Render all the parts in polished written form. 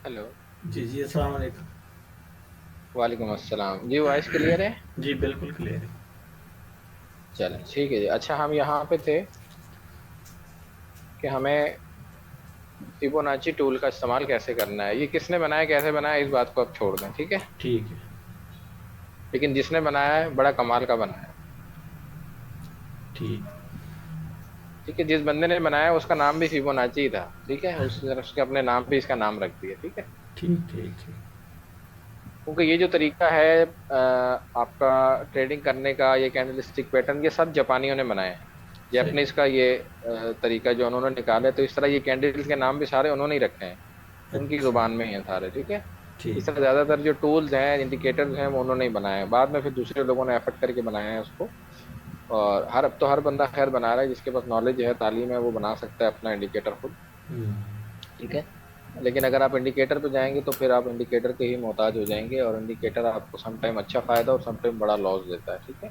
Hello. जी, जी, अस्सलाम वालेकुम। वालेकुम अस्सलाम जी, वॉइस क्लियर है? जी, बिल्कुल क्लियर है। चलें ठीक है जी। अच्छा, हम यहाँ पे थे कि हमें फिबोनाची टूल का इस्तेमाल कैसे करना है। ये किसने बनाया, कैसे बनाया, इस बात को आप छोड़ दें, ठीक है। ठीक है, लेकिन जिसने बनाया है बड़ा कमाल का बनाया है। ठीक, ठीक है, जिस बंदे ने बनाया उसका नाम भी फिबोनाची ही था। ठीक है, उसके अपने नाम पे इसका नाम रख दिया। ठीक है, ठीक, ठीक, ठीक। क्योंकि ये जो तरीका है आपका ट्रेडिंग करने का, ये कैंडलस्टिक पैटर्न, ये सब जापानियों ने बनाए हैं। सही, जैपनीज का ये तरीका जो उन्होंने निकाला है, तो इस तरह ये कैंडल के नाम भी सारे उन्होंने ही रखे हैं। उनकी अच्छा, जुबान में ही है सारे। ठीक है, ठीक, इस तरह ज्यादातर जो टूल्स हैं, इंडिकेटर्स हैं, वो उन्होंने ही बनाए हैं। बाद में फिर दूसरे लोगों ने एफर्ट करके बनाया है उसको। और हर अब तो हर बंदा खैर बना रहा है, जिसके पास नॉलेज है, तालीम है, वो बना सकता है अपना इंडिकेटर खुद। हुँ, ठीक है, लेकिन अगर आप इंडिकेटर पे जाएंगे तो फिर आप इंडिकेटर के ही मोहताज हो जाएंगे, और इंडिकेटर आपको सम टाइम अच्छा फायदा और सम टाइम बड़ा लॉस देता है। ठीक है,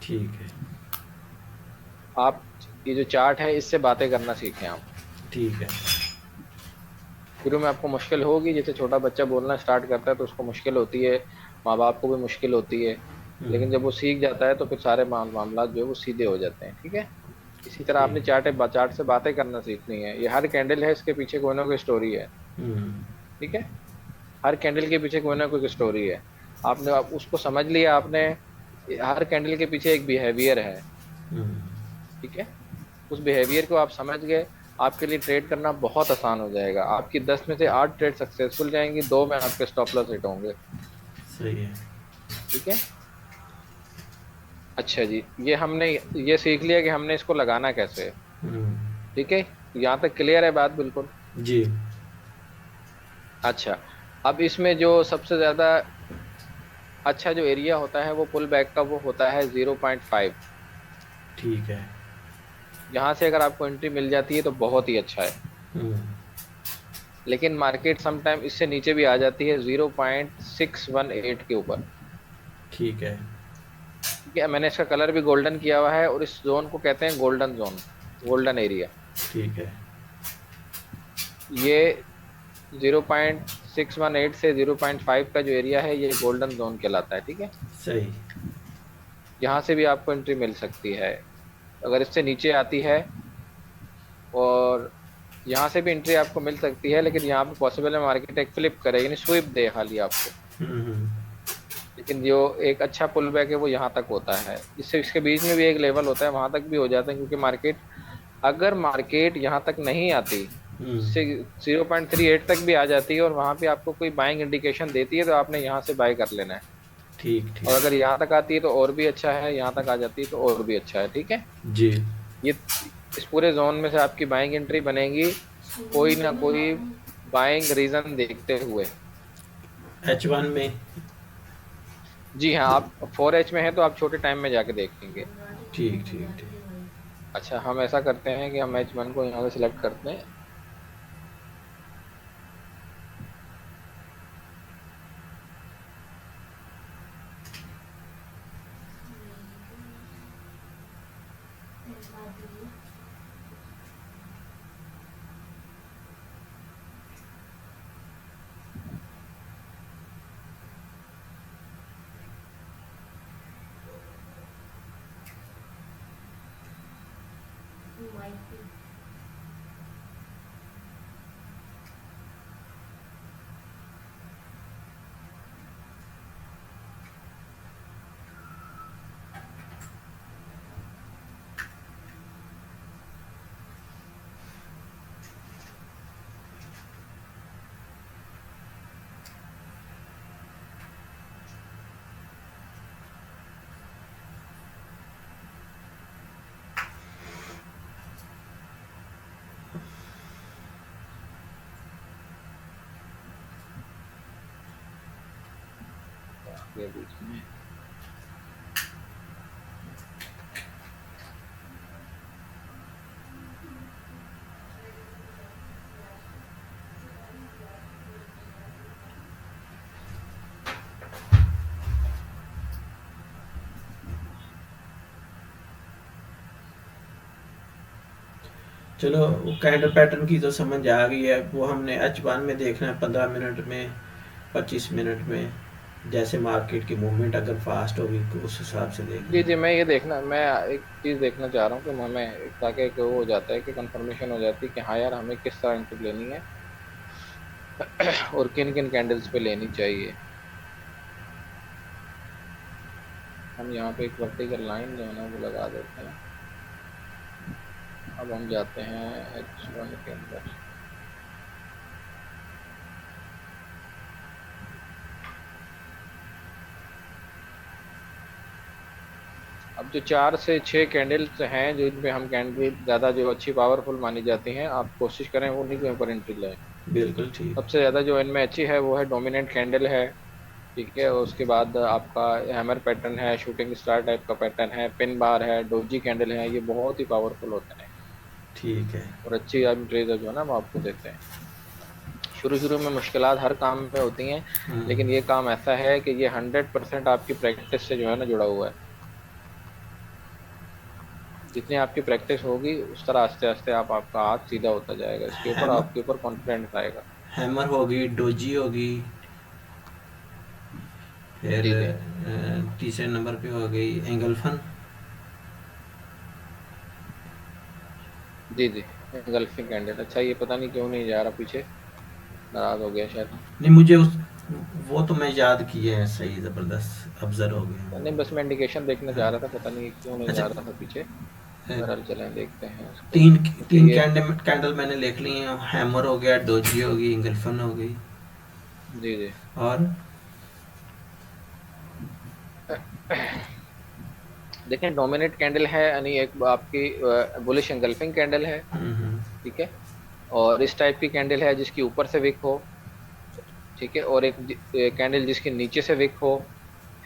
ठीक है, आप ये जो चार्ट है इससे बातें करना सीखें आप। ठीक है। शुरू में आपको मुश्किल होगी, जैसे छोटा बच्चा बोलना स्टार्ट करता है तो उसको मुश्किल होती है, माँ बाप को भी मुश्किल होती है। हुँ, लेकिन जब वो सीख जाता है तो फिर सारे मामला जो है वो सीधे हो जाते हैं। ठीक है, इसी तरह ठीक, आपने चार्ट से बातें करना सीखनी है। ये हर कैंडल है, इसके पीछे कोई ना कोई स्टोरी है। हुँ, ठीक है, हर कैंडल के पीछे कोई ना कोई स्टोरी है। आपने आप उसको समझ लिया आपने। हर कैंडल के पीछे एक बिहेवियर है। हुँ, ठीक है, उस बिहेवियर को आप समझ गए, आपके लिए ट्रेड करना बहुत आसान हो जाएगा। आपकी 10 में से 8 ट्रेड सक्सेसफुल जाएंगी, 2 में आपके स्टॉप लॉस हिट होंगे। सही है। ठीक है, अच्छा जी, ये हमने ये सीख लिया कि हमने इसको लगाना कैसे है। हुँ, ठीक है, यहाँ तक क्लियर है बात बिल्कुल। जी, अच्छा, अब इसमें जो सबसे ज्यादा अच्छा जो एरिया होता है वो पुल बैक का, वो होता है 0.5। ठीक है। यहाँ से अगर आपको एंट्री मिल जाती है तो बहुत ही अच्छा है। हुँ, लेकिन मार्केट समटाइम इससे नीचे भी आ जाती है 0.618 के ऊपर। ठीक है, ठीक है, मैंने इसका कलर भी गोल्डन किया हुआ है, और इस जोन को कहते हैं गोल्डन जोन, गोल्डन एरिया। ठीक है, ये 0.618 से 0.5 का जो एरिया है, ये गोल्डन जोन कहलाता है। ठीक है, सही, यहाँ से भी आपको एंट्री मिल सकती है। अगर इससे नीचे आती है, और यहाँ से भी एंट्री आपको मिल सकती है, लेकिन यहाँ पे पॉसिबल है मार्केट एक फ्लिप करे, यानी स्वीप दे खाली आपको। हुँ, हुँ, लेकिन जो एक अच्छा पुल बैक है वो यहाँ तक होता है। इससे इसके बीच में भी एक लेवल होता है, वहां तक भी हो जाता है, क्योंकि मार्केट, अगर मार्केट यहाँ तक नहीं आती, हुँ, 0.38 तक भी आ जाती है, और वहां पे आपको कोई बाइंग इंडिकेशन देती है, तो आपने यहाँ से बाय कर लेना है। ठीक, और ठीक, अगर यहाँ तक आती है तो और भी अच्छा है, यहाँ तक आ जाती है तो और भी अच्छा है। ठीक है, जी, ये इस पूरे जोन में से आपकी बाइंग एंट्री बनेगी, कोई ना कोई बाइंग रीजन देखते हुए। H1 में, जी हाँ, आप 4H में है तो आप छोटे टाइम में जाके देखेंगे। ठीक, ठीक, ठीक। अच्छा, हम ऐसा करते हैं कि हम H1 को यहाँ से सिलेक्ट करते हैं। ये बीच में। चलो, वो कैंडल पैटर्न की तो समझ आ गई है, वो हमने H1 में देखना है 15 मिनट में, 25 मिनट में, जैसे मार्केट की मूवमेंट अगर फास्ट होगी तो उस हिसाब से देखना जी है। जी, मैं एक चीज़ देखना चाह रहा हूँ कि हमें ताकि एक वो हो जाता है कि कंफर्मेशन हो जाती है कि हाँ यार हमें किस तरह एंट्री लेनी है और किन किन कैंडल्स पे लेनी चाहिए। हम यहाँ पे एक वर्टिकल लाइन जो है ना वो लगा देते हैं। अब हम जाते हैं H1 के अंदर। अब जो 4 से 6 कैंडल्स हैं जो इनमें हम कैंडल ज़्यादा जो अच्छी पावरफुल मानी जाती हैं, आप कोशिश करें वो उन्हीं के ऊपर एंट्री लें। बिल्कुल ठीक। सबसे ज़्यादा जो इनमें अच्छी है वो है डोमिनेंट कैंडल है। ठीक है, और उसके बाद आपका हैमर पैटर्न है, शूटिंग स्टार टाइप का पैटर्न है, पिन बार है, डोजी कैंडल है, ये बहुत ही पावरफुल होते हैं ठीक है। और अच्छी ट्रेजर जो है ना वो आपको देते हैं। शुरू शुरू में मुश्किलात हर काम में होती हैं, हम्म। लेकिन ये काम ऐसा है कि ये 100% आपकी प्रैक्टिस से जो है ना जुड़ा हुआ है। जितनी आपकी प्रैक्टिस होगी उस तरह आस्ते आस्ते आपका हाथ सीधा होता जाएगा, इसके ऊपर हैमर आपके ऊपर कॉन्फिडेंस आएगा। हैमर होगी, डोजी होगी, फिर जी जी तीसरे नंबर पे हो गई एंगलफन। जी जी, गल्फिंग कैंडल। अच्छा, ये पता नहीं क्यों नहीं जा रहा पीछे, नाराज हो गया शायद। नहीं, मुझे उस वो तो मैं याद किए हैं, सही ज़बरदस्त ऑब्जर्व हो गए नहीं, मुझे। बस मैं इंडिकेशन देखने जा हाँ। रहा था, पता नहीं क्यों नहीं अच्छा, जा रहा था पीछे। बहरहाल चलें देखते हैं इसको, तीन क्योंकि तीन ये। कैंडल कैंडल मैंने लिख ली हैं। हैमर हो गया, डोजी हो गई, एंगलफन हो गई, जी जी। और देखें, डोमिनेट कैंडल है यानी एक आपकी बुलिश एंगल्फिंग कैंडल है। हम्म। ठीक है, और इस टाइप की कैंडल है जिसकी ऊपर से विक हो। ठीक है, और एक कैंडल जिसके नीचे से विक हो,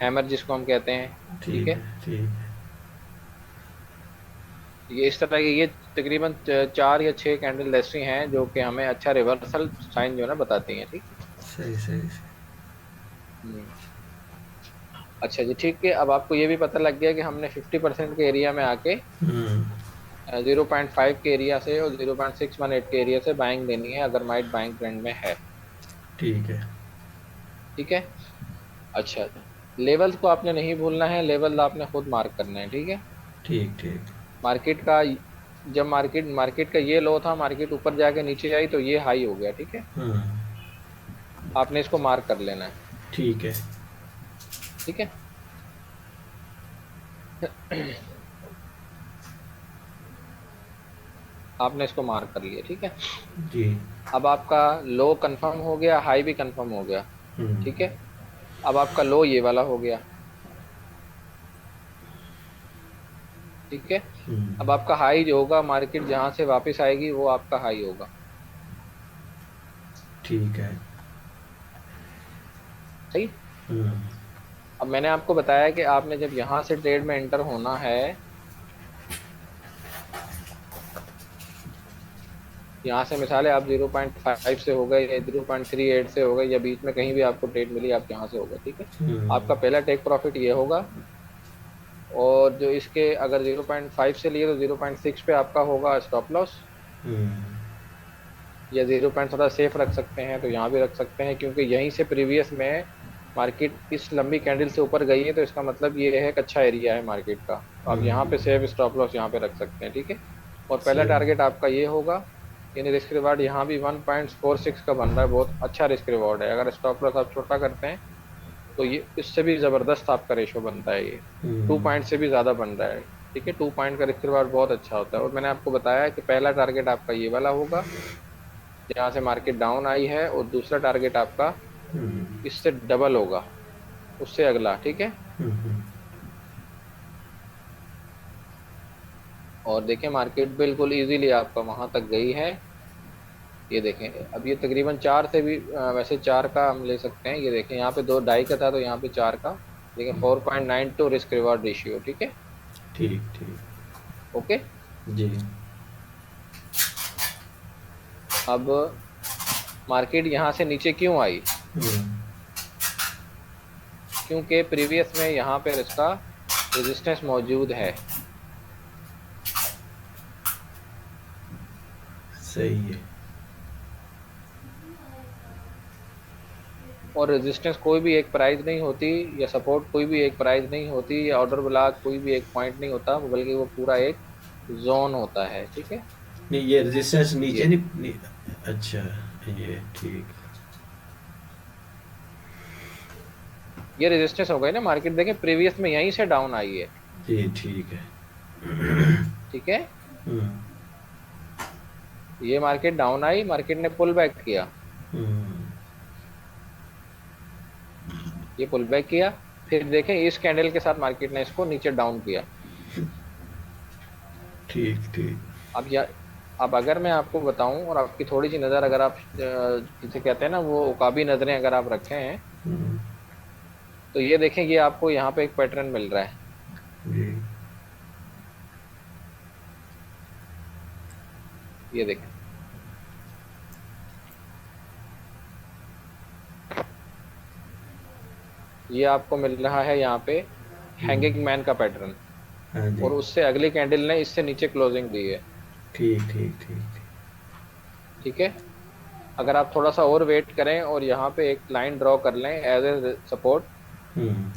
हैमर जिसको हम कहते हैं। ठीक ठीक है, है। ठीक है। ये इस तरह की ये तकरीबन 4 या 6 कैंडल ऐसी हैं जो कि हमें अच्छा रिवर्सल साइन जो है ना बताती हैं। ठीक। सही सही सही। हम्म। अच्छा जी, ठीक है, अब आपको ये भी पता लग गया कि हमने 50% के एरिया में आके हम्म। 0.5 के एरिया से और 0.618 के एरिया से बाइंग देनी है अगर माइट बाइंग ट्रेंड में है। ठीक है। ठीक है। अच्छा, लेवल्स को आपने नहीं भूलना है, लेवल आपने खुद मार्क करना है। ठीक है। ठीक ठीक। मार्केट का जब मार्केट मार्केट का ये लो था, मार्केट ऊपर जाके नीचे आई तो ये हाई हो गया। ठीक है, हम्म। आपने इसको मार्क कर लेना है। ठीक है। ठीक है। आपने इसको मार्क कर लिया। ठीक है, जी। अब आपका लो कंफर्म हो गया, हाई भी कंफर्म हो गया। हम्म। ठीक है, अब आपका लो ये वाला हो गया। ठीक है, हम्म। अब आपका हाई जो होगा, मार्केट जहां से वापस आएगी वो आपका हाई होगा। ठीक है। सही। हम्म। अब मैंने आपको बताया कि आपने जब यहां से ट्रेड में एंटर होना है, यहाँ से मिसाल है आप 0.5 से हो गए या 0.38 से हो गए या बीच में कहीं भी आपको ट्रेड मिली, आप यहाँ से होगा। ठीक है, हम्म। आपका पहला टेक प्रॉफिट ये होगा। और जो इसके अगर 0.5 से लिए तो 0.6 पे आपका होगा स्टॉप लॉस। हम्म। या 0 थोड़ा सेफ रख सकते हैं तो यहाँ भी रख सकते हैं, क्योंकि यहीं से प्रीवियस में मार्केट इस लंबी कैंडल से ऊपर गई है तो इसका मतलब ये है एक अच्छा एरिया है मार्केट का, तो आप यहाँ पे सेफ स्टॉप लॉस यहाँ पे रख सकते हैं। ठीक है, और पहला सही। टारगेट आपका ये होगा। यानी रिस्क रिवार्ड यहाँ भी 1.46 का बन रहा है, बहुत अच्छा रिस्क रिवार्ड है। अगर स्टॉप लॉस आप छोटा करते हैं तो ये इससे भी जबरदस्त आपका रेशो बनता है, ये टू हम्म। पॉइंट से भी ज्यादा बन रहा है। ठीक है, 2 पॉइंट का रिस्क रिवार्ड बहुत अच्छा होता है। और मैंने आपको बताया कि पहला टारगेट आपका ये वाला होगा जहाँ से मार्केट डाउन आई है, और दूसरा टारगेट आपका हम्म। इससे डबल होगा, उससे अगला। ठीक है, हम्म। और देखें मार्केट बिल्कुल इजीली आपका वहां तक गई है। ये देखें, अब ये तकरीबन 4 से भी वैसे 4 का हम ले सकते हैं। ये देखें, यहाँ पे 2 ढाई का था तो यहाँ पे 4 का। देखें 4.92 रिस्क रिवार्ड रेशियो। ठीक है। ठीक ठीक। ओके। जी। अब मार्केट यहाँ से नीचे क्यों आई? हम्म। क्योंकि प्रीवियस में यहाँ पे इसका रेजिस्टेंस मौजूद है। सही है। और रेजिस्टेंस कोई भी एक प्राइस नहीं होती, या सपोर्ट कोई भी एक प्राइस नहीं होती, या ऑर्डर ब्लॉक कोई भी एक पॉइंट नहीं होता, बल्कि वो पूरा एक जोन होता है। ठीक है। नहीं, ये रेजिस्टेंस नीचे ये नहीं। अच्छा, ये ठीक। ये रेजिस्टेंस हो गई ना, मार्केट देखें प्रीवियस में यहीं से डाउन आई है। जी ठीक है। ठीक है। हम्म। ये मार्केट डाउन आई, मार्केट ने पुल बैक किया, हम्म। ये पुल बैक किया, फिर देखें इस कैंडल के साथ मार्केट ने इसको नीचे डाउन किया। ठीक ठीक। अब या अब अगर मैं आपको बताऊं और आपकी थोड़ी सी नज़र, अगर आप जिसे कहते हैं ना वो उकाबी नज़रें अगर आप रखे हैं, हम्म। तो ये देखें, ये आपको यहाँ पे एक पैटर्न मिल रहा है। जी। ये देखें, ये आपको मिल रहा है यहाँ पे हम्म। हैंगिंग मैन का पैटर्न, हाँ जी। और उससे अगली कैंडल ने इससे नीचे क्लोजिंग दी है। ठीक ठीक ठीक। ठीक है। अगर आप थोड़ा सा और वेट करें और यहाँ पे एक लाइन ड्रॉ कर लें एज ए सपोर्ट, हम्म।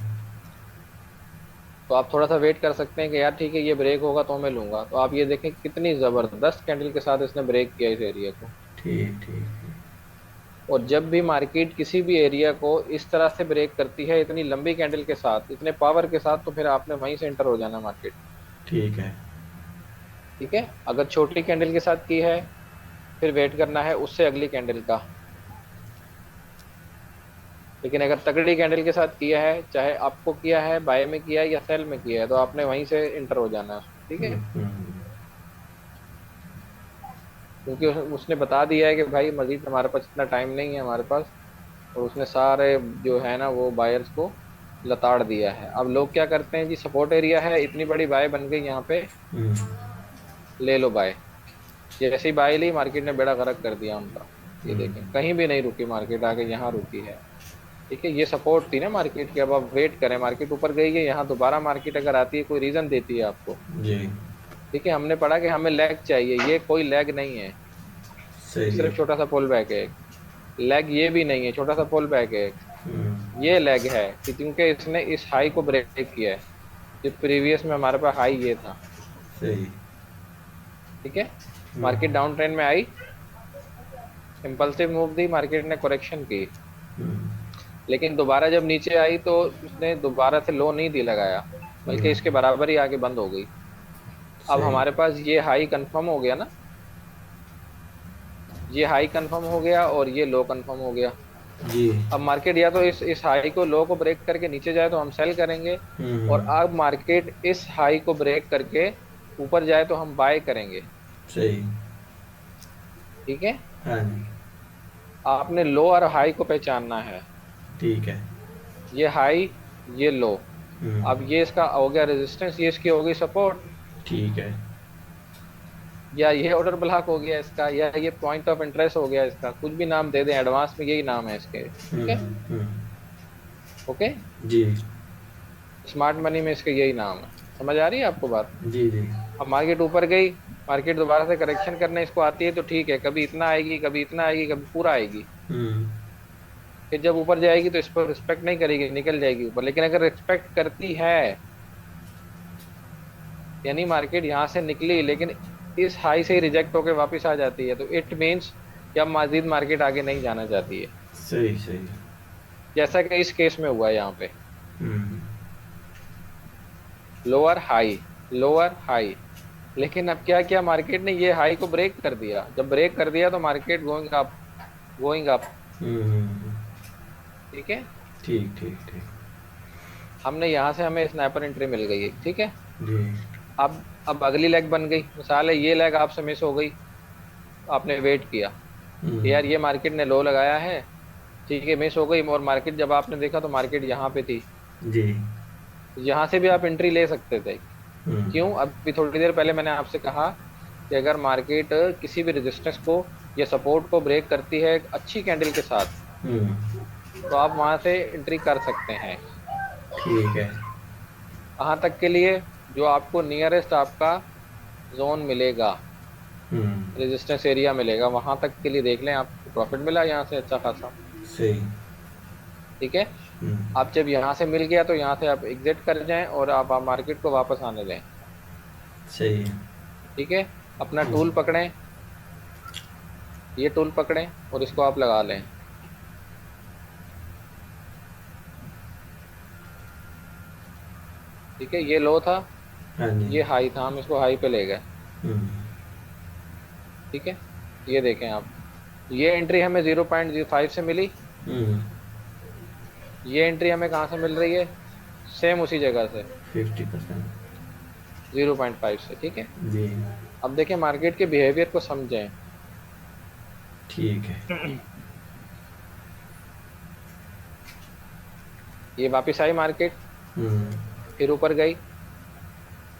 तो आप थोड़ा सा वेट कर सकते हैं कि यार ठीक है ये ब्रेक होगा तो मैं लूंगा। तो आप ये देखें कितनी जबरदस्त कैंडल के साथ इसने ब्रेक किया इस एरिया को। ठीक ठीक। और जब भी मार्केट किसी भी एरिया को इस तरह से ब्रेक करती है, इतनी लंबी कैंडल के साथ, इतने पावर के साथ, तो फिर आपने वहीं से एंटर हो जाना मार्केट। ठीक है। ठीक है। अगर छोटी कैंडल के साथ की है, फिर वेट करना है उससे अगली कैंडल का। लेकिन अगर तगड़ी कैंडल के साथ किया है, चाहे आपको किया है बाय में किया है या सेल में किया है, तो आपने वहीं से इंटर हो जाना है। ठीक है। क्योंकि उसने बता दिया है कि भाई मजीद हमारे पास इतना टाइम नहीं है हमारे पास, और उसने सारे जो है ना वो बायर्स को लताड़ दिया है। अब लोग क्या करते हैं जी, सपोर्ट एरिया है, इतनी बड़ी बाय बन गई यहाँ पे, ले लो बाय। जैसे ही बाय ली, मार्केट ने बेड़ा गर्क कर दिया उनका। ये देखें कहीं भी नहीं रुकी मार्केट, आके यहाँ रुकी है। ठीक है। ये सपोर्ट थी ना मार्केट की। अब आप वेट करें, मार्केट ऊपर गई है, यहाँ दोबारा मार्केट अगर आती है, कोई रीजन देती है आपको। जी। ठीक है। हमने पढ़ा कि हमें लैग चाहिए, ये कोई लैग नहीं है, ये सही है। सिर्फ छोटा सा पुल बैक है। लैग ये भी नहीं है, छोटा सा पुल बैक है। हम्म। ये लैग है कि क्योंकि इसने इस हाई को ब्रेक किया है, जो प्रीवियस में हमारे पास हाई ये था। सही। ठीक है। हम्म। मार्केट डाउन ट्रेंड में आई, इम्पल्सिव मूव दी, मार्केट ने करेक्शन की, हम्म। लेकिन दोबारा जब नीचे आई तो उसने दोबारा से लो नहीं दी लगाया, बल्कि हम्म। इसके बराबर ही आके बंद हो गई। अब सही। हमारे पास ये हाई कंफर्म हो गया ना, ये हाई कंफर्म हो गया और ये लो कंफर्म हो गया। जी। अब मार्केट या तो इस हाई को, लो को ब्रेक करके नीचे जाए तो हम सेल करेंगे, और हम्म। अब मार्केट इस हाई को ब्रेक करके ऊपर जाए तो हम बाय करेंगे। सही। ठीक है। हाँ जी। आपने लो और हाई को पहचानना है। ठीक है। ये हाई, ये लो। हम्म। अब ये इसका हो गया रेजिस्टेंस, ये इसकी हो गई सपोर्ट, ठीक है। या ये ऑर्डर ब्लॉक हो गया इसका, या ये पॉइंट ऑफ इंटरेस्ट हो गया इसका, कुछ भी नाम दे दें, एडवांस में यही नाम है इसके। ठीक है। हम्म। ओके। जी। स्मार्ट मनी में इसका यही नाम है। समझ आ रही है आपको बात। जी जी। अब मार्केट ऊपर गई, मार्केट दोबारा से करेक्शन करने इसको आती है तो ठीक है, कभी इतना आएगी, कभी इतना आएगी, कभी पूरा आएगी। हम्म। फिर जब ऊपर जाएगी तो इस पर रिस्पेक्ट नहीं करेगी, निकल जाएगी ऊपर। लेकिन अगर रिस्पेक्ट करती है, यानी मार्केट यहाँ से निकली लेकिन इस हाई से ही रिजेक्ट होकर वापस आ जाती है, तो इट मीन्स कि अब मजीद मार्केट आगे नहीं जाना चाहती है, सही सही। जैसा कि इस केस में हुआ है यहाँ पे। हम्म। लोअर हाई, लोअर हाई, लेकिन अब क्या किया मार्केट ने, ये हाई को ब्रेक कर दिया। जब ब्रेक कर दिया तो market going up, going up. Hmm. ठीक है। ठीक ठीक ठीक। हमने यहाँ से, हमें स्नैपर एंट्री मिल गई है। ठीक है। जी। अब अगली लेग बन गई, मिसाल है ये लेग आपसे मिस हो गई, आपने वेट किया कि हम्म। यार ये मार्केट ने लो लगाया है, ठीक है, मिस हो गई, और मार्केट जब आपने देखा तो मार्केट यहाँ पे थी, जी। यहाँ से भी आप एंट्री ले सकते थे। हम्म। क्यों? अभी थोड़ी देर पहले मैंने आपसे कहा कि अगर मार्केट किसी भी रेजिस्टेंस को या सपोर्ट को ब्रेक करती है एक अच्छी कैंडल के साथ, हम्म। तो आप वहां से एंट्री कर सकते हैं। ठीक है। कहाँ तक के लिए? जो आपको नियरेस्ट आपका जोन मिलेगा, हम्म। रेजिस्टेंस एरिया मिलेगा, वहां तक के लिए देख लें, आपको प्रॉफिट मिला यहाँ से अच्छा खासा। सही। ठीक है। हम्म। आप जब यहाँ से मिल गया तो यहाँ से आप एग्जिट कर जाएं और आप मार्केट को वापस आने दें। सही है। ठीक है। अपना हम्म। टूल पकड़ें, ये टूल पकड़ें और इसको आप लगा लें। ठीक है, ये लो था, हाँ जी। ये हाई था, हम इसको हाई पे ले गए। हम्म। ठीक है। ये देखें आप, ये एंट्री हमें 0.05 से मिली, हम्म। ये एंट्री हमें कहाँ से मिल रही है, सेम उसी जगह से, 50%। 0.5 से। ठीक है। जी। अब देखें मार्केट के बिहेवियर को समझें। ठीक है। ये वापस आई मार्केट, हम्म। फिर ऊपर गई,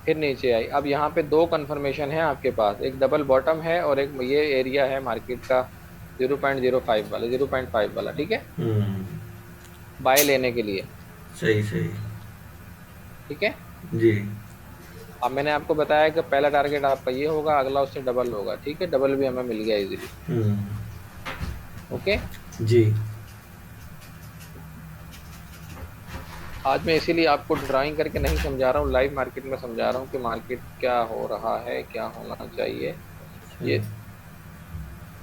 फिर नीचे आई। अब यहाँ पे दो कंफर्मेशन है आपके पास, एक डबल बॉटम है और एक ये एरिया है मार्केट का 0.05 वाला, 0.5 वाला। ठीक है, हम्म। बाय लेने के लिए। सही सही। ठीक है। जी। अब मैंने आपको बताया कि पहला टारगेट आपका ये होगा, अगला उससे डबल होगा। ठीक है, डबल भी हमें मिल गया इजीली। हम्म। ओके। जी। आज मैं इसीलिए आपको ड्राइंग करके नहीं समझा रहा हूँ, लाइव मार्केट में समझा रहा हूँ कि मार्केट क्या हो रहा है, क्या होना चाहिए। सही। ये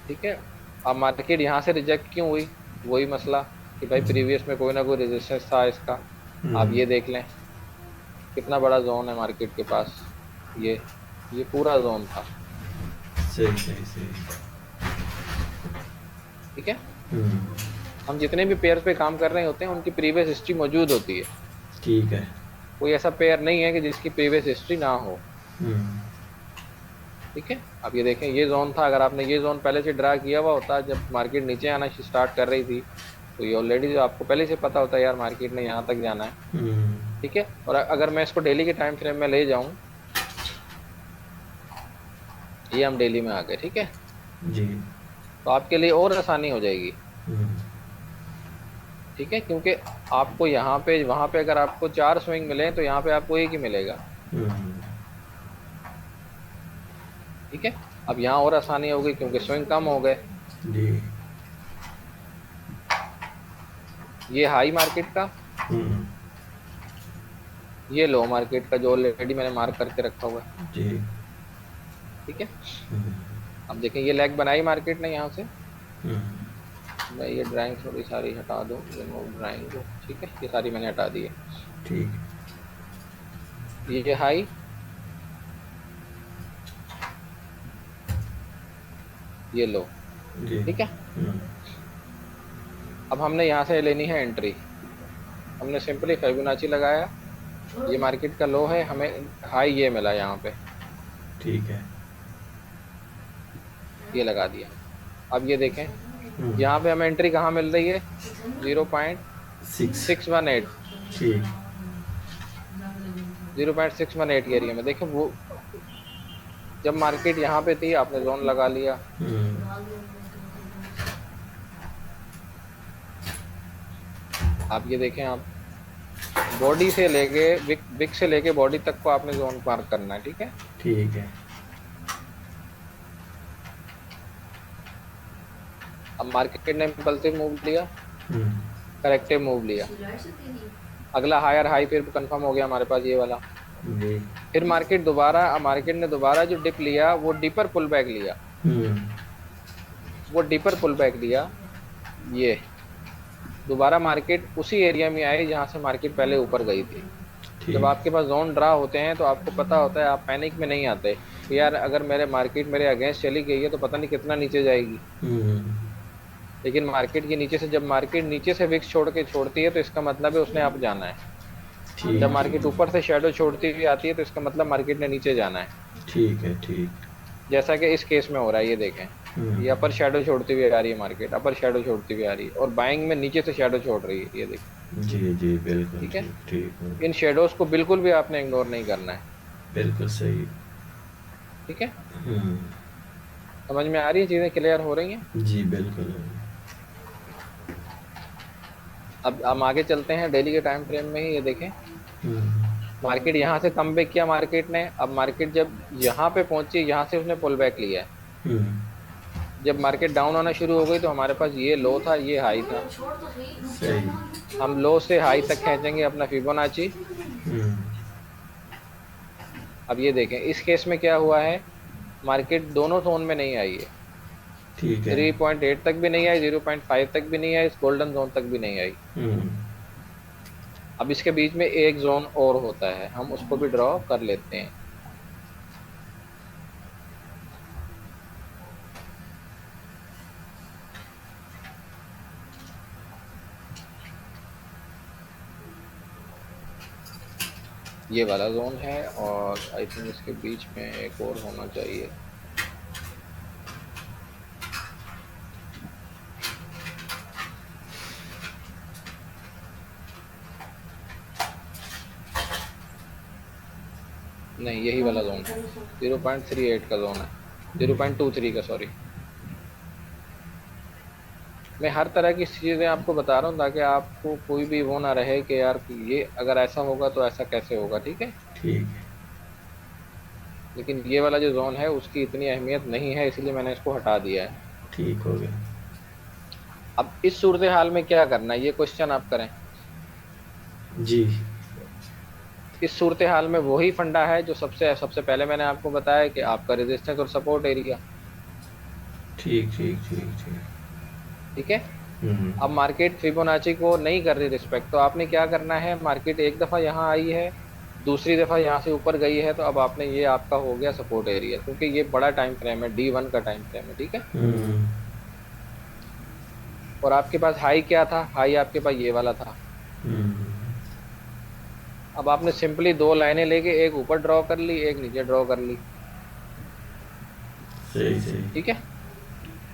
ठीक है। अब मार्केट यहाँ से रिजेक्ट क्यों हुई, वही मसला कि भाई प्रीवियस में कोई ना कोई रेजिस्टेंस था इसका। आप हम्म। ये देख लें, कितना बड़ा जोन है मार्केट के पास, ये पूरा जोन था। सही सही सही। ठीक है। हम्म। हम जितने भी पेयर पे काम कर रहे होते हैं उनकी प्रीवियस हिस्ट्री मौजूद होती है। ठीक है। कोई ऐसा पेयर नहीं है कि जिसकी प्रीवियस हिस्ट्री ना हो। हम्म। ठीक है। अब ये देखें, ये जोन था, अगर आपने ये जोन पहले से ड्रा किया हुआ होता जब मार्केट नीचे आना स्टार्ट कर रही थी, तो ये ऑलरेडी जो आपको पहले से पता होता है यार मार्केट ने यहाँ तक जाना है। हम्म। ठीक है। और अगर मैं इसको डेली के टाइम फ्रेम में ले जाऊं, ये हम डेली में आ गए। ठीक है। जी। तो आपके लिए और आसानी हो जाएगी। हम्म। ठीक है, क्योंकि आपको यहाँ पे वहां पे अगर आपको 4 स्विंग मिले तो यहाँ पे आपको एक ही मिलेगा। हम्म। ठीक है। अब यहाँ और आसानी हो गई क्योंकि स्विंग कम हो गए। जी। ये हाई मार्केट का, हम्म। ये लो मार्केट का जो ऑलरेडी मैंने मार्क करके रखा हुआ है। जी। ठीक है। हम्म। अब देखें ये लेग बनाई मार्केट ने यहाँ से, हम्म। मैं ये ड्राइंग थोड़ी सारी हटा दूँ, रिमूव ड्राइंग को। ठीक है, ये सारी मैंने हटा दी है। ठीक है। ये हाई, ये लो। जी। ठीक है। हम्म। अब हमने यहाँ से लेनी है एंट्री, हमने सिंपली फिबोनाची लगाया, ये मार्केट का लो है, हमें हाई ये मिला यहाँ पे, ठीक है। ये लगा दिया। अब ये देखें, हम्म। यहाँ पे हमें एंट्री कहाँ मिल रही है, 6। 0.618, ठीक। 0.618 के एरिया में। देखें वो जब मार्केट यहाँ पे थी आपने जोन लगा लिया, हम्म। आप ये देखें, आप बॉडी से लेके विक से लेके बॉडी तक को आपने जोन मार्क करना है। ठीक है। ठीक है। अब मार्केट ने इम्पल्सिव मूव लिया, हम्म। करेक्टिव मूव लिया, अगला हायर हाई फिर कंफर्म हो गया हमारे पास ये वाला। जी। फिर मार्केट ने दोबारा जो डिप लिया वो डीपर पुल बैक लिया, हम्म। वो डीपर पुल बैक लिया, ये दोबारा मार्केट उसी एरिया में आई जहां से मार्केट पहले ऊपर गई थी। जब ठीक। आपके पास जोन ड्रा होते हैं तो आपको पता होता है, आप पैनिक में नहीं आते कि यार अगर मेरे मार्केट मेरे अगेंस्ट चली गई है तो पता नहीं कितना नीचे जाएगी। हम्म। लेकिन मार्केट के नीचे से, जब मार्केट नीचे से विक्स छोड़ के छोड़ती है तो इसका मतलब है उसने आप जाना है। ठीक। जब मार्केट ऊपर से शेडो छोड़ती हुई आती है तो इसका मतलब मार्केट ने नीचे जाना है। ठीक है। ठीक। जैसा कि इस केस में हो रहा है, ये देखें, ये हम्म। अपर शेडो छोड़ती हुई आ रही है मार्केट, अपर शेडो छोड़ती हुई आ रही है और बाइंग में नीचे से शेडो छोड़ रही है, ये देखें। जी जी बिल्कुल ठीक है। ठीक। ठीक। इन शेडोज को बिल्कुल भी आपने इग्नोर नहीं करना है। बिल्कुल सही। ठीक है। हम्म। समझ में आ रही है, चीज़ें क्लियर हो रही हैं। जी बिल्कुल। अब हम आगे चलते हैं डेली के टाइम फ्रेम में ही। ये देखें हम्म। मार्केट यहाँ से कम बैक किया मार्केट ने, अब मार्केट जब यहाँ पे पहुंची यहाँ से उसने पुल बैक लिया है। हम्म। जब मार्केट डाउन होना शुरू हो गई तो हमारे पास ये लो था, ये हाई था। सही। हम लो से हाई तक खींचेंगे अपना फिबोनाची। हम्म। अब ये देखें इस केस में क्या हुआ है, मार्केट दोनों जोन में नहीं आई है। ठीक है। 3.8 तक भी नहीं आई, 0.5 तक भी नहीं आई, इस गोल्डन जोन तक भी नहीं आई। हम्म। अब इसके बीच में एक जोन और होता है, हम उसको भी ड्रॉ कर लेते हैं। ये वाला जोन है, और आई थिंक इसके बीच में एक और होना चाहिए। नहीं, यही वाला जोन है, 0.38 का जोन है, 0.23 का, सॉरी। मैं हर तरह की चीज़ें आपको बता रहा हूँ ताकि आपको कोई भी वो ना रहे कि यार ये अगर ऐसा होगा तो ऐसा कैसे होगा, ठीक है। ठीक है। लेकिन ये वाला जो जोन है उसकी इतनी अहमियत नहीं है, इसलिए मैंने इसको हटा दिया है। ठीक हो गया। अब इस सूरत हाल में क्या करना है, ये क्वेश्चन आप करें। जी। इस सूरत हाल में वही फंडा है जो सबसे सबसे पहले मैंने आपको बताया कि आपका रेजिस्टेंस और सपोर्ट एरिया। ठीक ठीक ठीक ठीक। ठीक है। हम्म। अब मार्केट फिबोनाची को नहीं कर रही रिस्पेक्ट, तो आपने क्या करना है, मार्केट एक दफ़ा यहाँ आई है, दूसरी दफ़ा यहाँ से ऊपर गई है, तो अब आपने ये आपका हो गया सपोर्ट एरिया, क्योंकि ये बड़ा टाइम फ्रेम है, D1 का टाइम फ्रेम है, ठीक है। हम्म। और आपके पास हाई क्या था, हाई आपके पास ये वाला था। हम्म। अब आपने सिंपली दो लाइनें लेके एक ऊपर ड्रॉ कर ली, एक नीचे ड्रॉ कर ली। सही सही। ठीक है।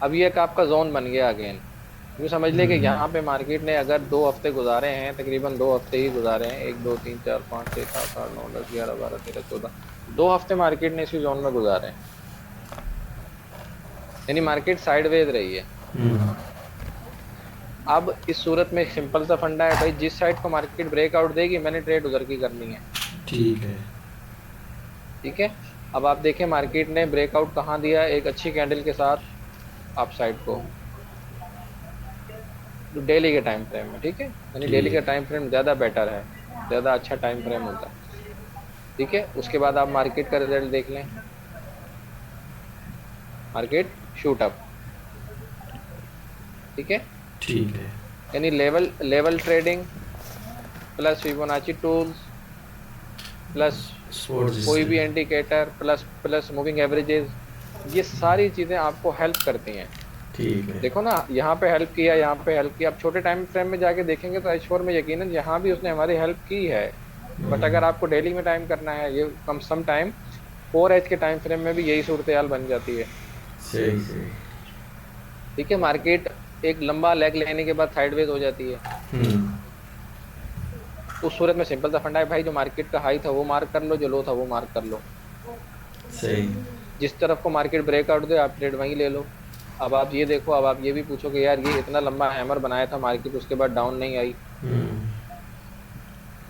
अब ये एक आपका जोन बन गया अगेन। यूँ समझ ले कि हम्म। यहाँ पे मार्केट ने अगर 2 हफ्ते गुजारे हैं, तकरीबन 2 हफ्ते ही गुजारे हैं, 1 2 3 4 5 6 7 8 9 10 11 12 13 14, 2 हफ्ते मार्केट ने इसी जोन में गुजारे हैं, यानी मार्केट साइडवेज रही है। हम्म। अब इस सूरत में सिंपल सा फंडा है भाई, जिस साइड को मार्केट ब्रेकआउट देगी मैंने ट्रेड उधर की करनी है। ठीक है। ठीक है। अब आप देखें मार्केट ने ब्रेकआउट कहाँ दिया, एक अच्छी कैंडल के साथ अप साइड को, जो डेली के टाइम फ्रेम में, ठीक है, यानी डेली का ठीक। टाइम फ्रेम ज़्यादा बेटर है, ज़्यादा अच्छा टाइम फ्रेम होता है। ठीक है। उसके बाद आप मार्केट का रिजल्ट देख लें, मार्केट शूट अप। ठीक है। ठीक है। यानी level level trading plus Fibonacci tools plus support कोई भी system. Indicator plus plus moving averages, ये सारी चीज़ें आपको हेल्प करती हैं। ठीक है। देखो ना, यहाँ पे हेल्प किया, यहाँ पे हेल्प किया। अब छोटे टाइम फ्रेम में जाके देखेंगे तो H4 में यकीनन यहाँ भी उसने हमारी हेल्प की है। बट हम्म। अगर आपको डेली में टाइम करना है, ये कम सम टाइम 4H के टाइम फ्रेम में भी यही सूरत हाल बन जाती है। सही सही। ठीक है। मार्केट एक लंबा लेग लेने के बाद साइडवेज हो जाती है। हम्म। उस सूरत में सिंपल सा फंडा है भाई, जो मार्केट का हाई था वो मार्क कर लो, जो लो था वो मार्क कर लो। सही। जिस तरफ को मार्केट ब्रेकआउट दे आप ट्रेड वहीं ले लो। अब आप ये देखो, अब आप ये भी पूछो कि यार ये इतना लंबा हैमर बनाया था मार्केट, उसके बाद डाउन नहीं आई। हम्म।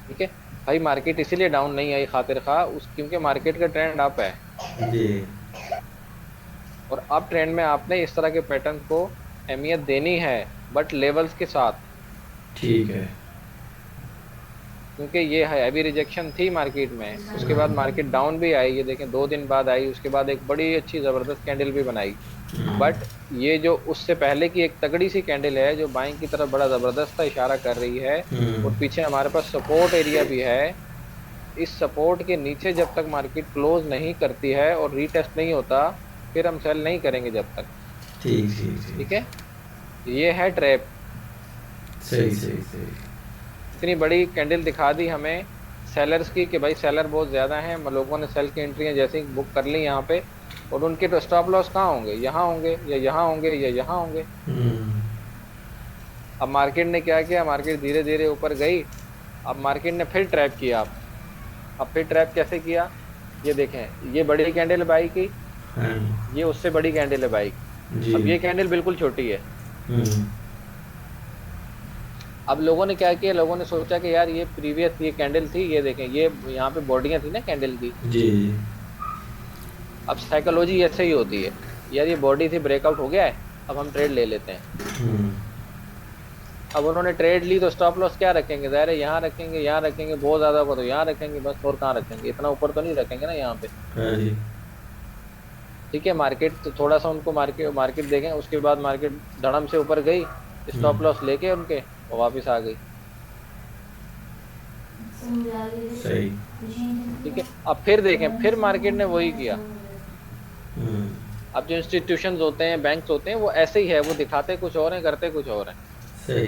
ठीक है। भाई मार्केट इसीलिए डाउन नहीं आई खातिर खा उस, क्योंकि मार्केट का ट्रेंड अप है। जी। और अप ट्रेंड में आपने इस तरह के पैटर्न को अहमियत देनी है, बट लेवल्स के साथ। ठीक है। क्योंकि ये है अभी रिजेक्शन थी मार्केट में, उसके बाद मार्केट डाउन भी आई, ये देखें 2 दिन बाद आई, उसके बाद एक बड़ी अच्छी ज़बरदस्त कैंडल भी बनाई। हम्म। बट ये जो उससे पहले की एक तगड़ी सी कैंडल है जो बाइंग की तरफ बड़ा ज़बरदस्त सा इशारा कर रही है, और हम्म। पीछे हमारे पास सपोर्ट एरिया भी है। इस सपोर्ट के नीचे जब तक मार्केट क्लोज नहीं करती है और रीटेस्ट नहीं होता, फिर हम सेल नहीं करेंगे जब तक। ठीक ठीक ठीक। ठीक है। ये है ट्रैप। सही सही सही। इतनी बड़ी कैंडल दिखा दी हमें सेलर्स की कि भाई सेलर बहुत ज़्यादा हैं, लोगों ने सेल की एंट्रियाँ जैसे ही बुक कर ली यहाँ पे, और उनके तो स्टॉप लॉस कहाँ होंगे, यहाँ होंगे या यहाँ होंगे या यहाँ होंगे। हम्म। अब मार्केट ने क्या किया, मार्केट धीरे धीरे ऊपर गई। अब मार्केट ने फिर ट्रैप किया। अब फिर ट्रैप कैसे किया, ये देखें, ये बड़ी कैंडल बाई की, हाँ। ये उससे बड़ी कैंडल है बाई। जी। अब ये कैंडल बिल्कुल छोटी है। हम्म। अब लोगों ने क्या किया, लोगों ने सोचा कि यार ये प्रीवियस ये कैंडल थी, ये देखें ये यहाँ पे बॉडियाँ थी ना कैंडल की। जी। अब साइकोलॉजी ऐसे ही होती है, यार ये बॉडी थी, ब्रेकआउट हो गया है, अब हम ट्रेड ले लेते हैं। हम्म। अब उन्होंने ट्रेड ली तो स्टॉप लॉस क्या रखेंगे, ज़ाहिर है यहाँ रखेंगे, यहाँ रखेंगे, बहुत ज्यादा होगा तो यहाँ रखेंगे बस, और कहाँ रखेंगे, इतना ऊपर तो नहीं रखेंगे ना यहाँ पे। हाँ जी। ठीक है, मार्केट तो थोड़ा सा उनको मार्केट मार्केट देखें, उसके बाद मार्केट धड़म से ऊपर गई, स्टॉप हम्म। लॉस लेके उनके और वापस आ गई। सही। ठीक है, अब फिर देखें, फिर मार्केट ने वही किया। हम्म। अब जो इंस्टीट्यूशंस होते हैं, बैंक्स होते हैं, वो ऐसे ही है, वो दिखाते कुछ और हैं, करते कुछ और हैं। सही।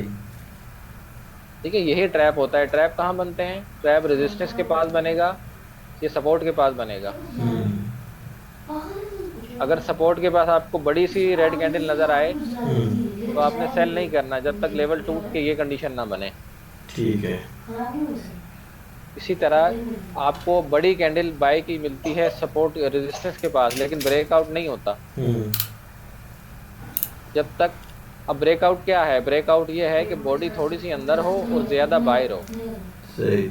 ठीक है, यही ट्रैप होता है। ट्रैप कहाँ बनते हैं? ट्रैप रेजिस्टेंस के पास बनेगा, ये सपोर्ट के पास बनेगा। अगर सपोर्ट के पास आपको बड़ी सी रेड कैंडल नजर आए तो आपने सेल नहीं करना जब तक लेवल टूट के ये कंडीशन ना बने। ठीक है। इसी तरह आपको बड़ी कैंडल बाय की मिलती है सपोर्ट रेजिस्टेंस के पास, लेकिन ब्रेकआउट नहीं होता हम्म। जब तक। अब ब्रेकआउट क्या है? ब्रेकआउट ये है कि बॉडी थोड़ी सी अंदर हो और ज्यादा बाहर हो, सही।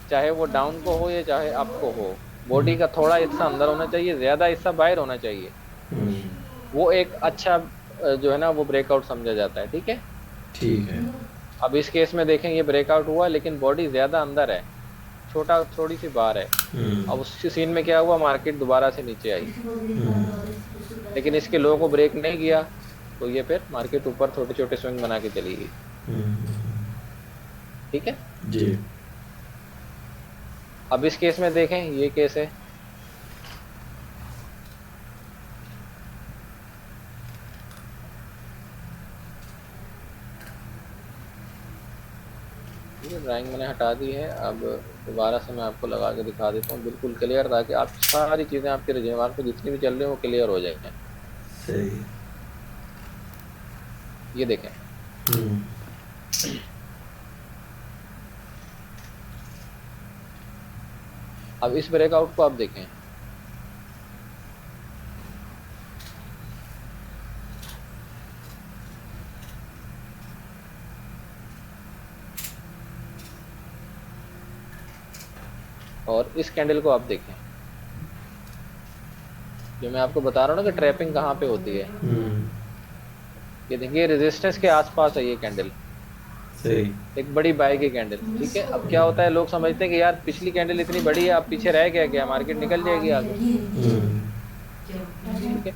चाहे वो डाउन को हो या चाहे अप को हो। बॉडी का थोड़ा हिस्सा अंदर होना चाहिए, ज्यादा हिस्सा बाहर होना चाहिए। हम्म। वो एक अच्छा जो है ना, वो ब्रेकआउट समझा जाता है। ठीक है, ठीक है। अब इस केस में देखें, ये ब्रेकआउट हुआ लेकिन बॉडी ज्यादा अंदर है, छोटा थोड़ी सी बाहर है। अब उसी सीन में क्या हुआ, मार्केट दोबारा से नीचे आई, लेकिन इसके लो को ब्रेक नहीं किया, तो ये फिर मार्केट ऊपर छोटे छोटे स्विंग बना के चली गई। हम्म। ठीक है, जी। अब इस केस में देखें, ये केस है, ठीक है, ड्राइंग मैंने हटा दी है। अब दोबारा से मैं आपको लगा के दिखा देता हूँ, बिल्कुल क्लियर, ताकि आप सारी चीज़ें आपके दिमाग पे जितनी भी चल रही हैं वो क्लियर हो जाएंगे। सही। ये देखें, हम्म। अब इस ब्रेकआउट को आप देखें, और इस कैंडल को आप देखें, जो मैं आपको बता रहा हूँ ना कि ट्रैपिंग कहाँ पे होती है। ये देखिए, रेजिस्टेंस के आसपास है ये कैंडल, सही। एक बड़ी बाय की कैंडल। ठीक है, अब क्या होता है, लोग समझते हैं कि यार पिछली कैंडल इतनी बड़ी है, अब पीछे रह गया क्या, मार्केट निकल जाएगी आगे। ठीक है,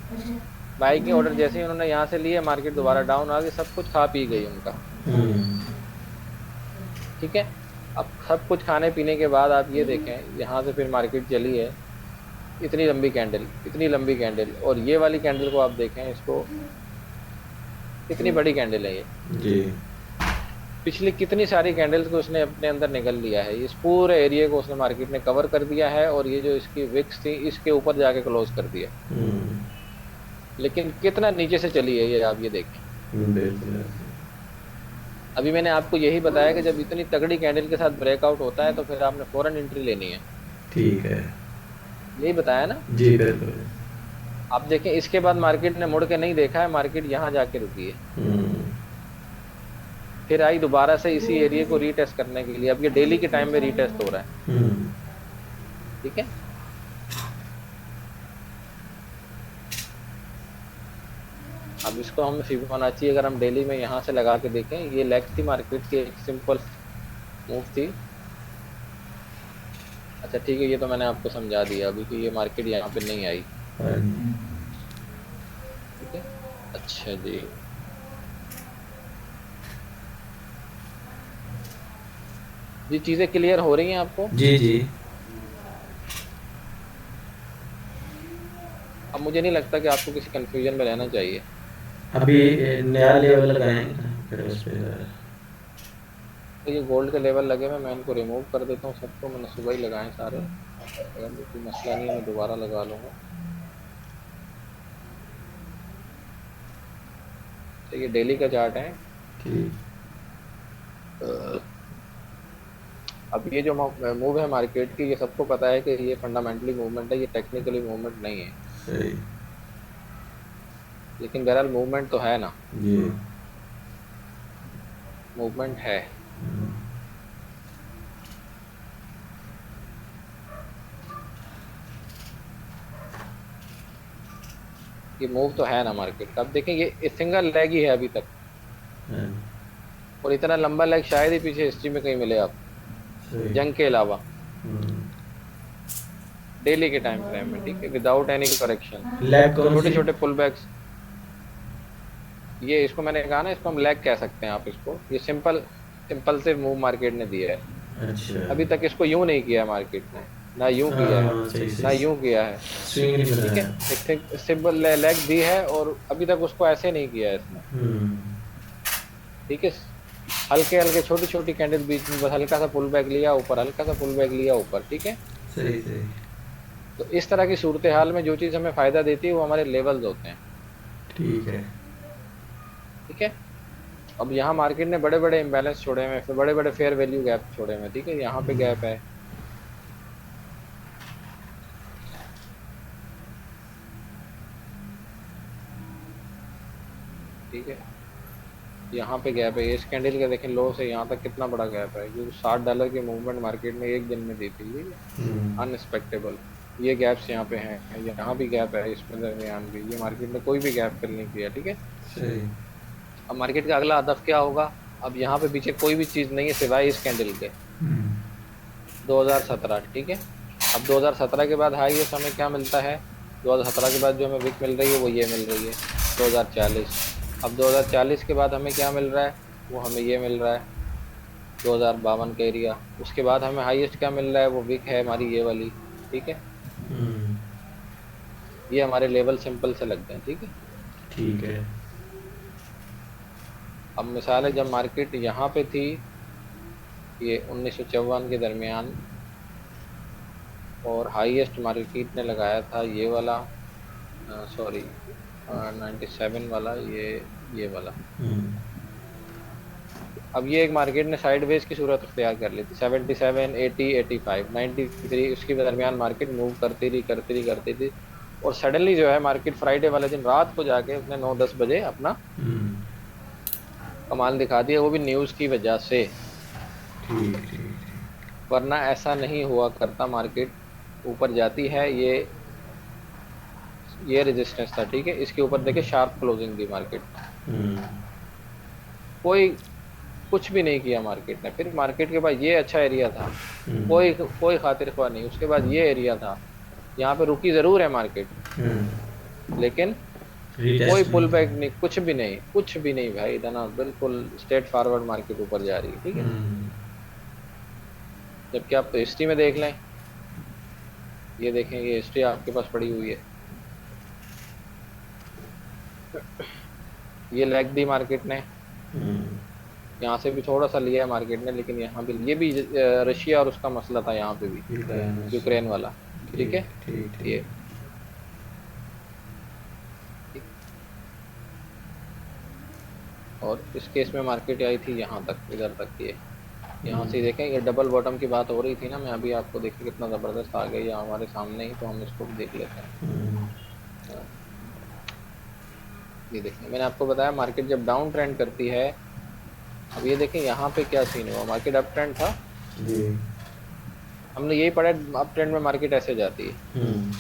बाय की ऑर्डर जैसे ही उन्होंने यहाँ से लिए, मार्केट दोबारा डाउन आ गई, सब कुछ खा पी गई उनका। ठीक है, अब सब कुछ खाने पीने के बाद आप ये देखें, यहाँ से फिर मार्केट चली है, इतनी लंबी कैंडल, इतनी लंबी कैंडल, और ये वाली कैंडल को आप देखें, इसको, कितनी बड़ी कैंडल है ये। जी। पिछली कितनी सारी कैंडल्स को उसने अपने अंदर निगल लिया है, इस पूरे एरिया को उसने मार्केट ने कवर कर दिया है, और ये जो इसकी विक्स थी इसके ऊपर जाके क्लोज कर दिया। लेकिन कितना नीचे से चली है ये, आप ये देखें। बिल्कुल। अभी मैंने आपको यही बताया कि जब इतनी तगड़ी कैंडल के साथ ब्रेकआउट होता है तो फिर आपने फौरन एंट्री लेनी है। ठीक है। यही बताया ना। जी बिल्कुल। आप देखें, इसके बाद मार्केट ने मुड़ के नहीं देखा है, मार्केट यहाँ जाके रुकी है, फिर आई दोबारा से इसी एरिया को रीटेस्ट करने के लिए। अब ये डेली के टाइम में रीटेस्ट हो रहा है। ठीक है, अब इसको हम फिबोनाची अगर हम डेली में यहाँ से लगा के देखें, ये लेग थी मार्केट की, एक सिंपल मूव थी। अच्छा ठीक है, ये तो मैंने आपको समझा दिया अभी कि ये मार्केट यहाँ पे नहीं आई। ठीक है, अच्छा जी, ये चीज़ें क्लियर हो रही हैं आपको? जी जी। अब मुझे नहीं लगता कि आपको किसी कंफ्यूजन में रहना चाहिए। अभी नया लेवल लगाएंगे फिर उस पे। तो ये गोल्ड के लेवल लगे हुए, मैं इनको रिमूव कर देता हूँ सबको, मैंने सुबह ही लगाए सारे, अगर कोई मसला नहीं है मैं दोबारा लगा लूँगा। तो ये डेली का चार्ट है। ठीक। अब ये जो मूव है मार्केट की, ये सबको पता है कि ये फंडामेंटली मूवमेंट है, ये टेक्निकली मूवमेंट नहीं है। सही। लेकिन बहरहाल मूवमेंट तो है ना, जी। मूवमेंट है। ये मूव तो है ना मार्केट का। अब देखें ये सिंगल लेग ही है अभी तक, हाँ, और इतना लंबा लेग शायद ही पीछे हिस्ट्री में कहीं मिले आपको, सही। जंग के अलावा, हम्म। डेली के टाइम फ्रेम में, ठीक है, विदाउट एनी करेक्शन। लैग कौन छोटे सी? छोटे पुल बैक्स, ये इसको मैंने कहा ना, इसको हम लेग कह सकते हैं आप इसको। ये सिंपल सिंपल से मूव मार्केट ने दिया है। अच्छा। अभी तक इसको यूं नहीं किया है मार्केट ने, ना यूं किया है, हाँ, सही ना सही। यूं किया है। स्विंग नहीं ठीक है, बनाया। एक सिंपल लेग दी है और अभी तक उसको ऐसे नहीं किया है इसने। हम्म। ठीक है, हल्के हल्के छोटी छोटी कैंडल बीच में, बस हल्का सा पुल बैक लिया ऊपर, हल्का सा पुल बैक लिया ऊपर। ठीक है, सही सही। तो इस तरह की सूरत हाल में जो चीज़ हमें फायदा देती है वो हमारे लेवल्स होते हैं। ठीक है। ठीक है, अब यहाँ मार्केट ने बड़े बड़े इम्बैलेंस छोड़े हुए हैं, फिर बड़े बड़े फेयर वैल्यू गैप छोड़े हुए हैं। ठीक है, यहाँ पे हम्म। गैप है। ठीक है, यहाँ पे गैप है। इस कैंडल के देखें लो से यहाँ तक कितना बड़ा गैप है, जो $60 की मूवमेंट मार्केट ने एक दिन में दी थी। ठीक है, हम्म। अनएक्सपेक्टेबल। ये गैप्स यहाँ पे हैं, यहाँ भी गैप है, इसमें दरमियान भी। ये मार्केट ने कोई भी गैप फिल नहीं किया। ठीक है, सही। अब मार्केट का अगला हदफ क्या होगा? अब यहाँ पे पीछे कोई भी चीज़ नहीं है सिवाय इस कैंडल के, हम्म। 2017। ठीक है, अब 2017 के बाद हाईएस्ट हमें क्या मिलता है? 2017 के बाद जो हमें विक मिल रही है वो ये मिल रही है, 2040। अब 2040 के बाद हमें क्या मिल रहा है? वो हमें ये मिल रहा है, 2052 का एरिया। उसके बाद हमें हाईएस्ट क्या मिल रहा है? वो विक है हमारी ये वाली। ठीक है, हम्म। ये हमारे लेवल सिंपल से लगते हैं। ठीक है, ठीक है। अब मिसाल है जब मार्केट यहाँ पे थी, ये 1954 के दरमियान, और हाईएस्ट मार्केट ने लगाया था ये वाला, सॉरी 97 वाला, ये वाला। हम्म। अब ये एक मार्केट ने साइडवेज की सूरत अख्तियार कर ली थी, 77, 80, 85, 93, उसके दरमियान मार्केट मूव करती रही करती रही करती थी, और सडनली जो है मार्केट फ्राइडे वाले दिन रात को जाके उसने 9-10 बजे अपना हम्म। कमाल दिखा दिया, वो भी न्यूज़ की वजह से। ठीक ठीक। वरना ऐसा नहीं हुआ करता, मार्केट ऊपर जाती है। ये रेजिस्टेंस था। ठीक है, इसके ऊपर देखिए शार्प क्लोजिंग दी मार्केट, हम्म। कोई कुछ भी नहीं किया मार्केट ने। फिर मार्केट के बाद ये अच्छा एरिया था, हम्म। कोई कोई खातिर ख्वाह नहीं। उसके बाद ये एरिया था, यहाँ पे रुकी ज़रूर है मार्केट, हम्म। लेकिन कोई रीटेस्ट पुल नहीं बैक था। नहीं, कुछ भी नहीं, कुछ भी नहीं भाई। इतना बिल्कुल स्ट्रेट फॉरवर्ड मार्केट ऊपर जा रही है। ठीक है, हम्म। जबकि आप तो हिस्ट्री में देख लें, ये देखें, ये हिस्ट्री आपके पास पड़ी हुई है। ये लेग दी मार्केट ने, हम्म। यहाँ से भी थोड़ा सा लिया है मार्केट ने, लेकिन यहाँ भी ये भी रशिया और उसका मसला था यहाँ पे भी, यूक्रेन। यूक्रेन वाला। ठीक ठीक है, ठीक ये ठीक। और इस केस में मार्केट आई थी यहाँ तक, इधर तक। ये यहाँ से हम्म। देखें, ये डबल बॉटम की बात हो रही थी ना, मैं अभी आपको देखिए कितना ज़बरदस्त आ गई है हमारे सामने ही, तो हम इसको भी देख लेते हैं। हम्म। ये देखें, मैंने आपको बताया मार्केट जब डाउन ट्रेंड करती है। अब ये देखें यहाँ पे क्या सीन हुआ, मार्केट अप ट्रेंड था, जी। हमने यही पढ़ा, अप ट्रेंड में मार्केट ऐसे जाती है, हम्म।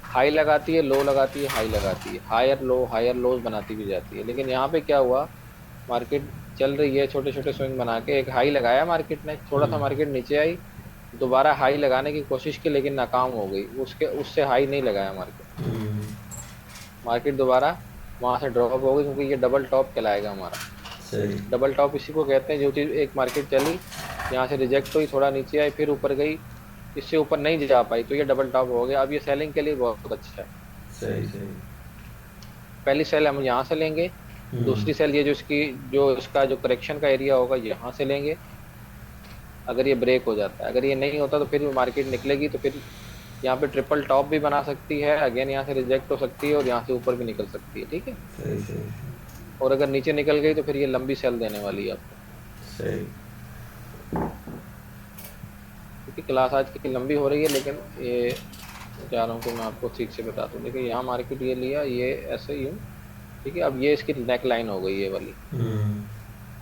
हाई लगाती है, लो लगाती है, हाई लगाती है, हायर लोज बनाती भी जाती है। लेकिन यहाँ पे क्या हुआ, मार्केट चल रही है छोटे छोटे स्विंग बना के, एक हाई लगाया मार्केट ने, थोड़ा सा हम्म। मार्केट नीचे आई, दोबारा हाई लगाने की कोशिश की लेकिन नाकाम हो गई, उसके उससे हाई नहीं लगाया मार्केट। हम्म। मार्केट दोबारा वहाँ से ड्रॉप हो गई, क्योंकि ये डबल टॉप कहलाएगा हमारा। सही। डबल टॉप इसी को कहते हैं, जो चीज़ एक मार्केट चली, यहाँ से रिजेक्ट हुई, थोड़ा नीचे आई, फिर ऊपर गई, इससे ऊपर नहीं जा पाई, तो ये डबल टॉप हो गया। अब ये सेलिंग के लिए बहुत अच्छा है। सही सही। पहली सेल हम यहाँ से लेंगे, हम्म। दूसरी सेल ये जो इसका जो करेक्शन का एरिया होगा यहाँ से लेंगे, अगर ये ब्रेक हो जाता है। अगर ये नहीं होता तो फिर मार्केट निकलेगी, तो फिर यहाँ पे ट्रिपल टॉप भी बना सकती है, अगेन यहाँ से रिजेक्ट हो सकती है, और यहाँ से ऊपर भी निकल सकती है। ठीक है, सही सही। और अगर नीचे निकल गई तो फिर ये लंबी सेल देने वाली है आपको, सही। क्योंकि क्लास आज की लंबी हो रही है। लेकिन ये चाह रहा हूँ कि मैं आपको ठीक से बता दूँ। देखिए यहाँ मार्केट ये लिया, ये ऐसे ही हूँ। ठीक है, अब ये इसकी नेक लाइन हो गई ये वाली। हम्म।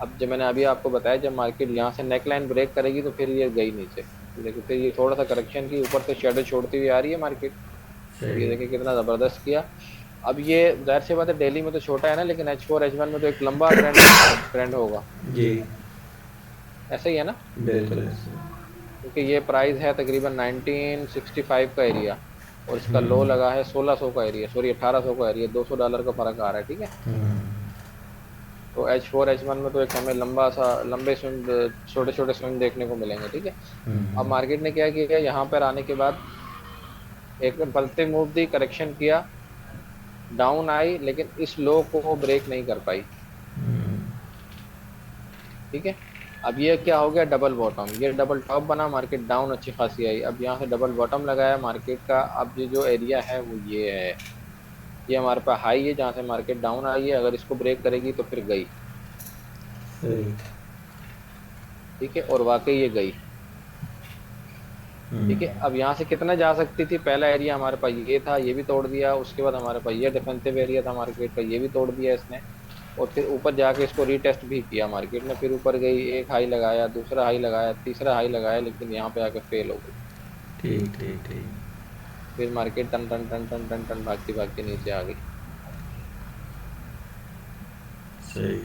अब जब मैंने अभी आपको बताया, जब मार्केट यहाँ से नेक लाइन ब्रेक करेगी तो फिर ये गई नीचे। देखिए फिर ये थोड़ा सा करेक्शन की ऊपर से शेडो छोड़ती हुई आ रही है मार्केट। अब सही। ये देखिए कितना ज़बरदस्त किया, अब ये जाहिर सी बात है डेली में तो छोटा है ना, लेकिन H4 H1 में तो एक लंबा ट्रेंड होगा। जी। ऐसा ही है ना? बिल्कुल ऐसे। क्योंकि ये प्राइस है तकरीबन 1965 का एरिया, और इसका लो हम्म। लगा है 1600 का एरिया, सॉरी 1800 का एरिया, $200 का फर्क आ रहा है, ठीक है। हम्म। तो H4 H1 में तो एक हमें लंबे स्विंग, छोटे छोटे स्विंग देखने को मिलेंगे, ठीक है। अब हम्म। मार्केट ने क्या किया, यहाँ पर आने के बाद एक पलटे मूव दी, करेक्शन किया, डाउन आई, लेकिन इस लो को ब्रेक नहीं कर पाई, हम्म। ठीक है। अब ये क्या हो गया, डबल बॉटम, ये डबल टॉप बना, मार्केट डाउन अच्छी खासी आई, अब यहाँ से डबल बॉटम लगाया मार्केट का। अब ये जो एरिया है वो ये है, ये हमारे पास हाई है जहाँ से मार्केट डाउन आई है, अगर इसको ब्रेक करेगी तो फिर गई, सही। ठीक है, और वाकई ये गई, ठीक है। हम्म। अब यहाँ से कितना जा सकती थी, पहला एरिया हमारे पास ये था, ये भी तोड़ दिया, उसके बाद हमारे पास ये डिफेंसिव एरिया था मार्केट का, ये भी तोड़ दिया इसने, और फिर ऊपर जाके इसको रीटेस्ट भी किया मार्केट ने, फिर ऊपर गई, एक हाई लगाया, दूसरा हाई लगाया, तीसरा हाई लगाया, लेकिन यहाँ पे आके फेल हो गई। ठीक ठीक ठीक। फिर मार्केट टन टन टन टन टन टन भागती भागती नीचे आ गई। सही।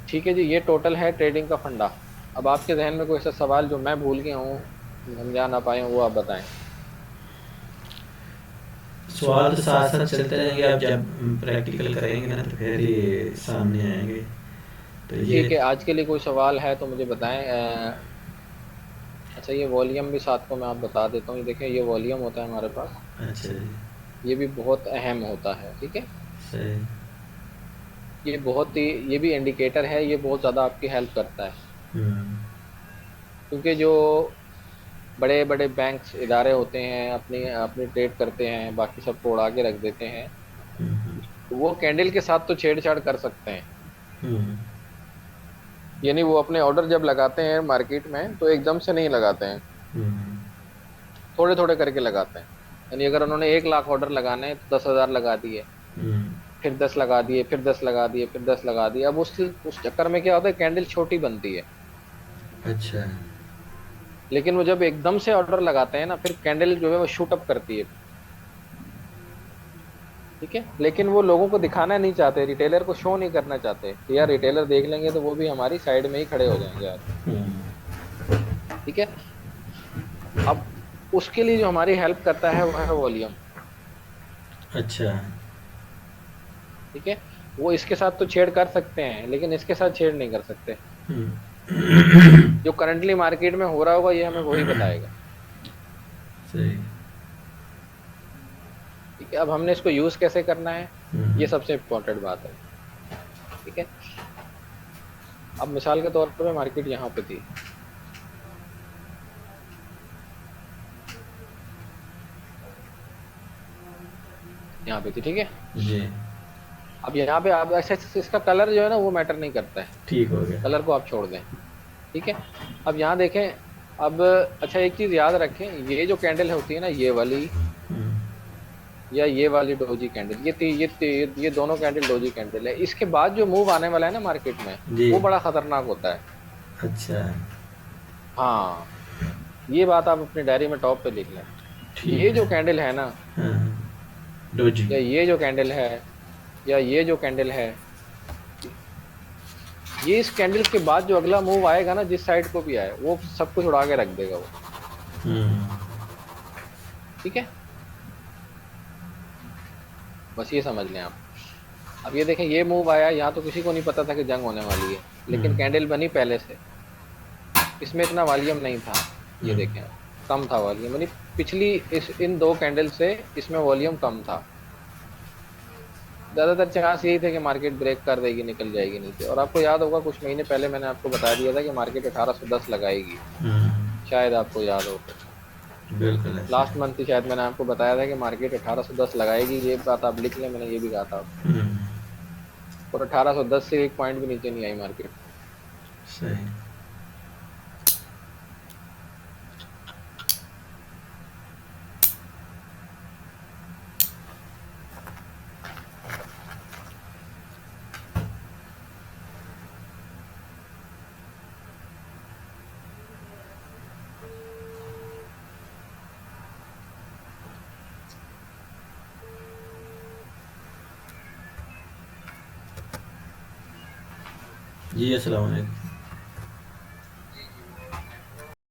ठीक है जी, ये टोटल है ट्रेडिंग का फंडा। अब आपके जहन में कोई ऐसा सवाल जो मैं भूल गया हूँ, समझा ना पाए हूँ, वो आप बताएं। सवाल तो साथ साथ चलते रहेंगे, आप जब प्रैक्टिकल करेंगे ना तो फिर ये सामने आएंगे। तो ये। ठीक है, आज के लिए कोई सवाल है तो मुझे बताएं। अच्छा, ये वॉल्यूम भी साथ को मैं आप बता देता हूँ, ये देखें, ये वॉल्यूम होता है हमारे पास, अच्छा जी। ये भी बहुत अहम होता है, ठीक है। सही। ये बहुत ही, ये भी इंडिकेटर है, ये बहुत ज़्यादा आपकी हेल्प करता है, हम्म। क्योंकि जो बड़े बड़े बैंक्स इदारे होते हैं, अपनी अपनी ट्रेड करते हैं, बाकी सबको उड़ा के रख देते हैं, हम्म। तो वो कैंडल के साथ तो छेड़छाड़ कर सकते हैं। हम्म। यानी वो अपने ऑर्डर जब लगाते हैं मार्केट में तो एकदम से नहीं लगाते हैं, हम्म। थोड़े थोड़े करके लगाते हैं। यानी अगर उन्होंने 1 लाख ऑर्डर लगाने हैं तो 10,000 लगा दिए, हम्म। फिर 10 लगा दिए, फिर 10 लगा दिए, फिर 10 लगा दिए। अब उस चक्कर में क्या होता है, कैंडल छोटी बनती है। अच्छा। लेकिन वो जब एकदम से ऑर्डर लगाते हैं ना, फिर कैंडल जो है वो शूट अप करती है, ठीक है। लेकिन वो लोगों को दिखाना नहीं चाहते, रिटेलर को शो नहीं करना चाहते कि यार रिटेलर देख लेंगे तो वो भी हमारी साइड में ही खड़े हो जाएंगे यार, हम्म। ठीक है। अब उसके लिए जो हमारी हेल्प करता है वो है वॉल्यूम, अच्छा। ठीक है। वो इसके साथ तो छेड़ कर सकते हैं, लेकिन इसके साथ छेड़ नहीं कर सकते। हम्म। जो करंटली मार्केट में हो रहा होगा ये हमें वही बताएगा, सही। ठीक है। अब हमने इसको यूज कैसे करना है, ये हम्म। सबसे इम्पोर्टेंट बात है, ठीक है। अब मिसाल के तौर पे मार्केट यहाँ पे थी, यहाँ पे थी, ठीक है। जी। अब यहाँ पे आप ऐसे, इसका कलर जो है ना वो मैटर नहीं करता है, ठीक हो गया। कलर को आप छोड़ दें, ठीक है। अब यहाँ देखें, अब अच्छा एक चीज याद रखें, ये जो कैंडल होती है ना, ये वाली हम्म। या ये वाली डोजी कैंडल, ये दोनों कैंडल डोजी कैंडल है। इसके बाद जो मूव आने वाला है ना मार्केट में, जी। वो बड़ा खतरनाक होता है। अच्छा। हाँ, ये बात आप अपनी डायरी में टॉप पे लिख लें। ठीक ये है। जो कैंडल है ना, हाँ। डोजी। या ये जो कैंडल है, या ये जो कैंडल है, ये इस कैंडल के बाद जो अगला मूव आएगा ना, जिस साइड को भी आए, वो सब कुछ उड़ा के रख देगा वो, हम्म। ठीक है। बस ये समझ लें आप। अब ये देखें, ये मूव आया, यहाँ तो किसी को नहीं पता था कि जंग होने वाली है, लेकिन हम्म। कैंडल बनी पहले से, इसमें इतना वॉल्यूम नहीं था, ये हम्म। देखें आप, कम था वॉल्यूम, यानी पिछली इस इन दो कैंडल से इसमें वॉल्यूम कम था। ज्यादातर चांस यही थे कि मार्केट ब्रेक कर देगी, निकल जाएगी नीचे। और आपको याद होगा कुछ महीने पहले मैंने आपको बता दिया था कि मार्केट 1810 लगाएगी, हम्म। शायद आपको याद हो तो। बिल्कुल ऐसे लास्ट है। मंथ ही शायद मैंने आपको बताया था कि मार्केट 1810 लगाएगी, ये बात आप लिख लें, मैंने ये भी कहा था आपको। हम्म। और 1810 से एक पॉइंट भी नीचे नहीं आई मार्केट। सही। जी अस्सलाम वालेकुम।